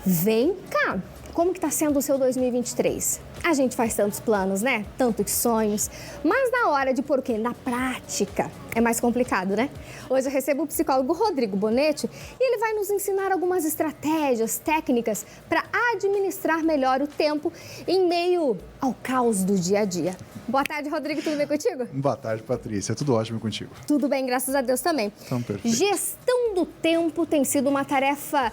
Vem cá, como que tá sendo o seu 2023? A gente faz tantos planos, né? Tantos sonhos, mas na hora de pôr o quê? Na prática, é mais complicado, né? Hoje eu recebo o psicólogo Rodrigo Bonetti e ele vai nos ensinar algumas estratégias, técnicas para administrar melhor o tempo em meio ao caos do dia a dia. Boa tarde, Rodrigo, tudo bem contigo? Boa tarde, Patrícia. Tudo ótimo contigo? Tudo bem, graças a Deus também. Então, perfeito. Gestão do tempo tem sido uma tarefa,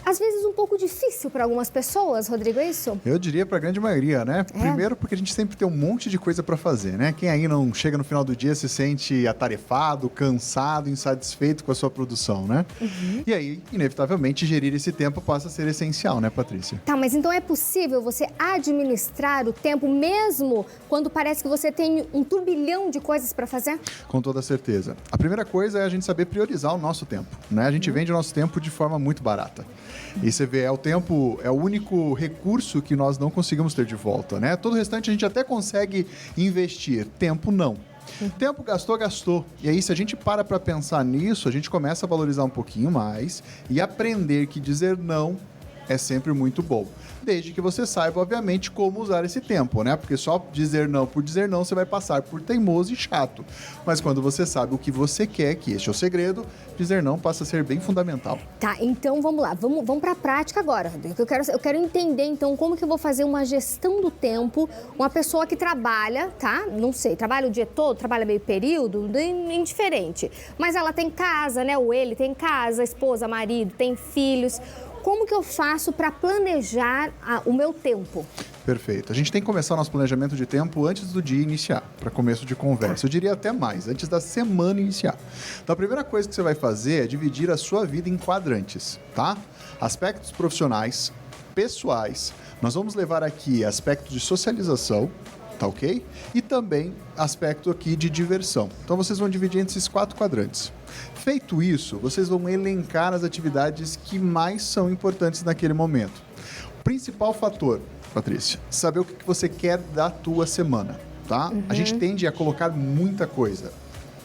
às vezes, um pouco difícil para algumas pessoas, Rodrigo, é isso? Eu diria para a grande maioria, né? Primeiro porque a gente sempre tem um monte de coisa para fazer, né? Quem aí não chega no final do dia se sente atarefado, cansado, insatisfeito com a sua produção, né? E aí, inevitavelmente, gerir esse tempo passa a ser essencial, né, Patrícia? Tá, mas então é possível você administrar o tempo mesmo quando parece que você tem um turbilhão de coisas para fazer? Com toda certeza. A primeira coisa é a gente saber priorizar o nosso tempo, né? A gente vende o nosso tempo de forma muito barata. E você vê, o tempo é o único recurso que nós não conseguimos ter de volta, né? Todo o restante a gente até consegue investir, tempo não. Tempo gastou, gastou. E aí, se a gente para pensar nisso, a gente começa a valorizar um pouquinho mais e aprender que dizer não é sempre muito bom. Desde que você saiba, obviamente, como usar esse tempo, né? Porque só dizer não por dizer não, você vai passar por teimoso e chato. Mas quando você sabe o que você quer, que este é o segredo, dizer não passa a ser bem fundamental. Tá, então vamos lá, vamos para a prática agora, Rodrigo. Eu quero entender, então, como que eu vou fazer uma gestão do tempo, uma pessoa que trabalha, tá? Não sei, trabalha o dia todo, trabalha meio período, indiferente. Mas ela tem casa, né? Ou ele tem casa, esposa, marido, tem filhos. Como que eu faço para planejar o meu tempo? Perfeito. A gente tem que começar o nosso planejamento de tempo antes do dia iniciar, para começo de conversa. Eu diria até mais, antes da semana iniciar. Então, a primeira coisa que você vai fazer é dividir a sua vida em quadrantes, tá? Aspectos profissionais, pessoais. Nós vamos levar aqui aspectos de socialização, tá ok? E também aspecto aqui de diversão. Então, vocês vão dividir entre esses 4 quadrantes. Feito isso, vocês vão elencar as atividades que mais são importantes naquele momento. O principal fator, Patrícia, saber o que você quer da tua semana, tá? A gente tende a colocar muita coisa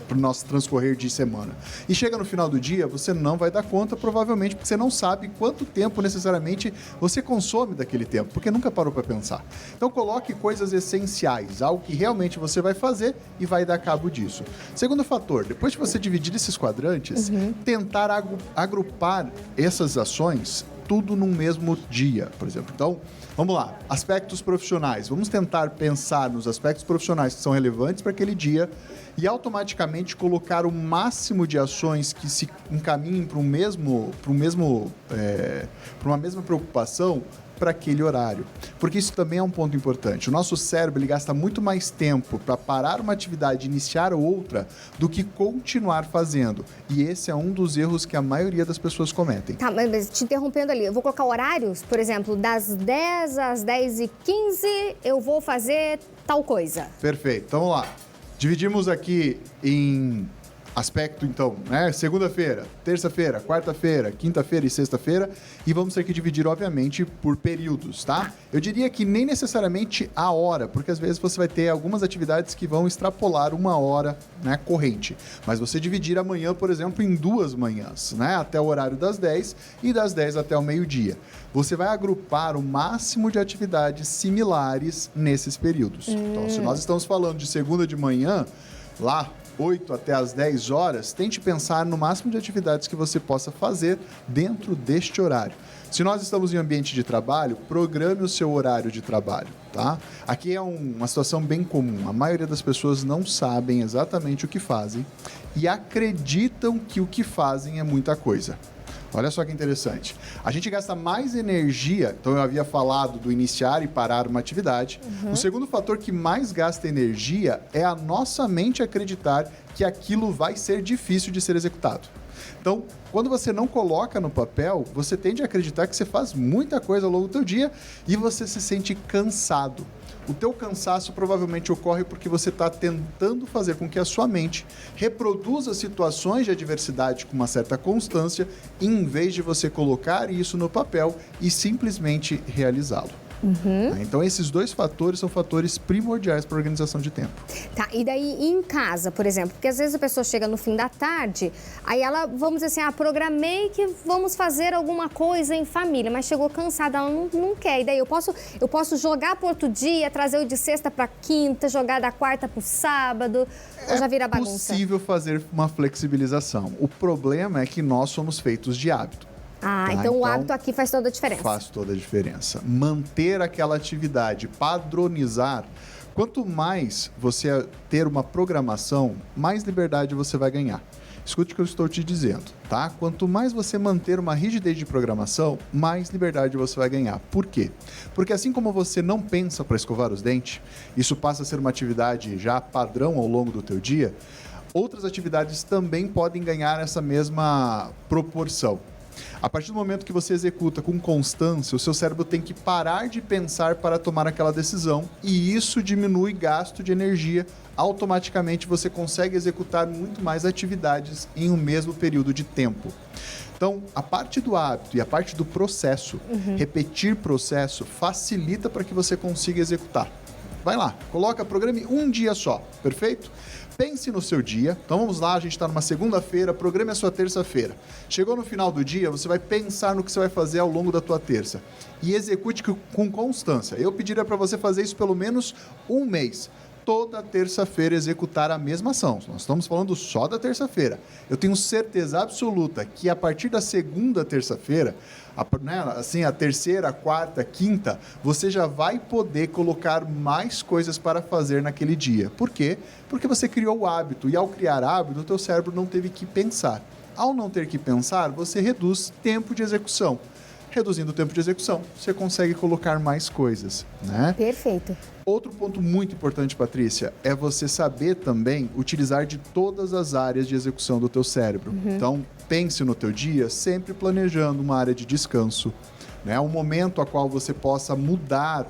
para o nosso transcorrer de semana. E chega no final do dia, você não vai dar conta, provavelmente, porque você não sabe quanto tempo necessariamente você consome daquele tempo, porque nunca parou para pensar. Então, coloque coisas essenciais, algo que realmente você vai fazer e vai dar cabo disso. Segundo fator, depois de você dividir esses quadrantes, tentar agrupar essas ações tudo num mesmo dia, por exemplo. Então, vamos lá. Aspectos profissionais. Vamos tentar pensar nos aspectos profissionais que são relevantes para aquele dia e automaticamente colocar o máximo de ações que se encaminhem para uma mesma preocupação para aquele horário. Porque isso também é um ponto importante. O nosso cérebro ele gasta muito mais tempo para parar uma atividade e iniciar outra do que continuar fazendo. E esse é um dos erros que a maioria das pessoas cometem. Tá, mas te interrompendo ali, eu vou colocar horários, por exemplo, das 10 às 10h15 eu vou fazer tal coisa. Perfeito. Então, vamos lá. Dividimos aqui em aspecto, então, né? Segunda-feira, terça-feira, quarta-feira, quinta-feira e sexta-feira. E vamos ter que dividir, obviamente, por períodos, tá? Eu diria que nem necessariamente a hora, porque às vezes você vai ter algumas atividades que vão extrapolar uma hora, né, corrente. Mas você dividir amanhã, por exemplo, em 2 manhãs, né? Até o horário das 10 e das 10 até o meio-dia. Você vai agrupar o máximo de atividades similares nesses períodos. Então, se nós estamos falando de segunda de manhã, lá 8 até as 10 horas, tente pensar no máximo de atividades que você possa fazer dentro deste horário. Se nós estamos em ambiente de trabalho, programe o seu horário de trabalho, tá? Aqui é uma situação bem comum. A maioria das pessoas não sabem exatamente o que fazem e acreditam que o que fazem é muita coisa. Olha só que interessante. A gente gasta mais energia, então eu havia falado do iniciar e parar uma atividade. O segundo fator que mais gasta energia é a nossa mente acreditar que aquilo vai ser difícil de ser executado. Então, quando você não coloca no papel, você tende a acreditar que você faz muita coisa ao longo do teu dia e você se sente cansado. O teu cansaço provavelmente ocorre porque você está tentando fazer com que a sua mente reproduza situações de adversidade com uma certa constância, em vez de você colocar isso no papel e simplesmente realizá-lo. Então, esses dois fatores são fatores primordiais para a organização de tempo. Tá, e daí em casa, por exemplo, porque às vezes a pessoa chega no fim da tarde, aí ela, vamos dizer assim, programei que vamos fazer alguma coisa em família, mas chegou cansada, ela não quer. E daí eu posso jogar para outro dia, trazer o de sexta para quinta, jogar da quarta para o sábado, ou já vira bagunça? É possível fazer uma flexibilização. O problema é que nós somos feitos de hábito. Então o hábito aqui faz toda a diferença. Faz toda a diferença. Manter aquela atividade, padronizar. Quanto mais você ter uma programação, mais liberdade você vai ganhar. Escute o que eu estou te dizendo, tá? Quanto mais você manter uma rigidez de programação, mais liberdade você vai ganhar. Por quê? Porque assim como você não pensa para escovar os dentes, isso passa a ser uma atividade já padrão ao longo do teu dia, outras atividades também podem ganhar essa mesma proporção. A partir do momento que você executa com constância, o seu cérebro tem que parar de pensar para tomar aquela decisão e isso diminui gasto de energia. Automaticamente você consegue executar muito mais atividades em um mesmo período de tempo. Então, a parte do hábito e a parte do processo, repetir processo, facilita para que você consiga executar. Vai lá, programe um dia só, perfeito? Pense no seu dia. Então vamos lá, a gente está numa segunda-feira, programe a sua terça-feira. Chegou no final do dia, você vai pensar no que você vai fazer ao longo da tua terça. E execute com constância. Eu pediria para você fazer isso pelo menos um mês. Toda terça-feira executar a mesma ação. Nós estamos falando só da terça-feira. Eu tenho certeza absoluta que a partir da segunda terça-feira, a terceira, a quarta, a quinta, você já vai poder colocar mais coisas para fazer naquele dia. Por quê? Porque você criou o hábito e ao criar hábito, o teu cérebro não teve que pensar. Ao não ter que pensar, você reduz tempo de execução. Reduzindo o tempo de execução, você consegue colocar mais coisas, né? Perfeito. Outro ponto muito importante, Patrícia, é você saber também utilizar de todas as áreas de execução do teu cérebro. Então, pense no teu dia sempre planejando uma área de descanso, né? Um momento a qual você possa mudar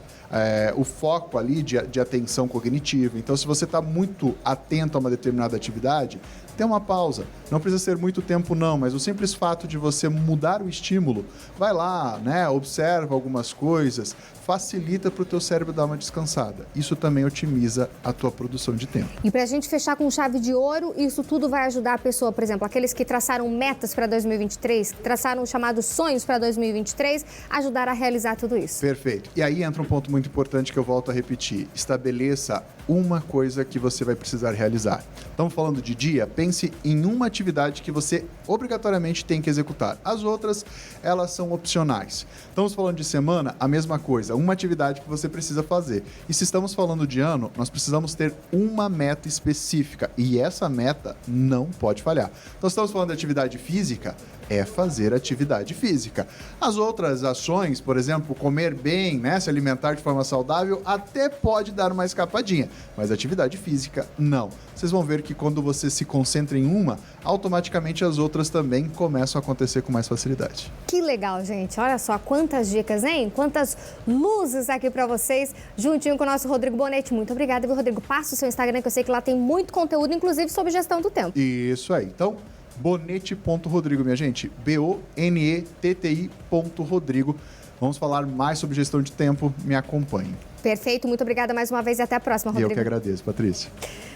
o foco ali de atenção cognitiva. Então, se você está muito atento a uma determinada atividade, tem uma pausa. Não precisa ser muito tempo, não, mas o simples fato de você mudar o estímulo, vai lá, né? Observa algumas coisas, facilita para o teu cérebro dar uma descansada. Isso também otimiza a tua produção de tempo. E para a gente fechar com chave de ouro, isso tudo vai ajudar a pessoa, por exemplo, aqueles que traçaram metas para 2023, que traçaram os chamados sonhos para 2023, ajudar a realizar tudo isso. Perfeito. E aí entra um ponto muito importante que eu volto a repetir. Estabeleça uma coisa que você vai precisar realizar. Estamos falando de dia? Pense em uma atividade que você obrigatoriamente tem que executar. As outras, elas são opcionais. Estamos falando de semana? A mesma coisa. Uma atividade que você precisa fazer. E se estamos falando de ano, nós precisamos ter uma meta específica. E essa meta não pode falhar. Então, estamos falando de atividade física? É fazer atividade física. As outras ações, por exemplo, comer bem, né, se alimentar de forma saudável, até pode dar uma escapadinha, mas atividade física, não. Vocês vão ver que quando você se concentra em uma, automaticamente as outras também começam a acontecer com mais facilidade. Que legal, gente. Olha só quantas dicas, hein? Quantas luzes aqui para vocês, juntinho com o nosso Rodrigo Bonetti. Muito obrigada, viu, Rodrigo? Passa o seu Instagram, que eu sei que lá tem muito conteúdo, inclusive sobre gestão do tempo. Isso aí. Então, Bonetti.Rodrigo, minha gente. BONETTI.Rodrigo. Vamos falar mais sobre gestão de tempo. Me acompanhe. Perfeito. Muito obrigada mais uma vez e até a próxima, Rodrigo. Eu que agradeço, Patrícia.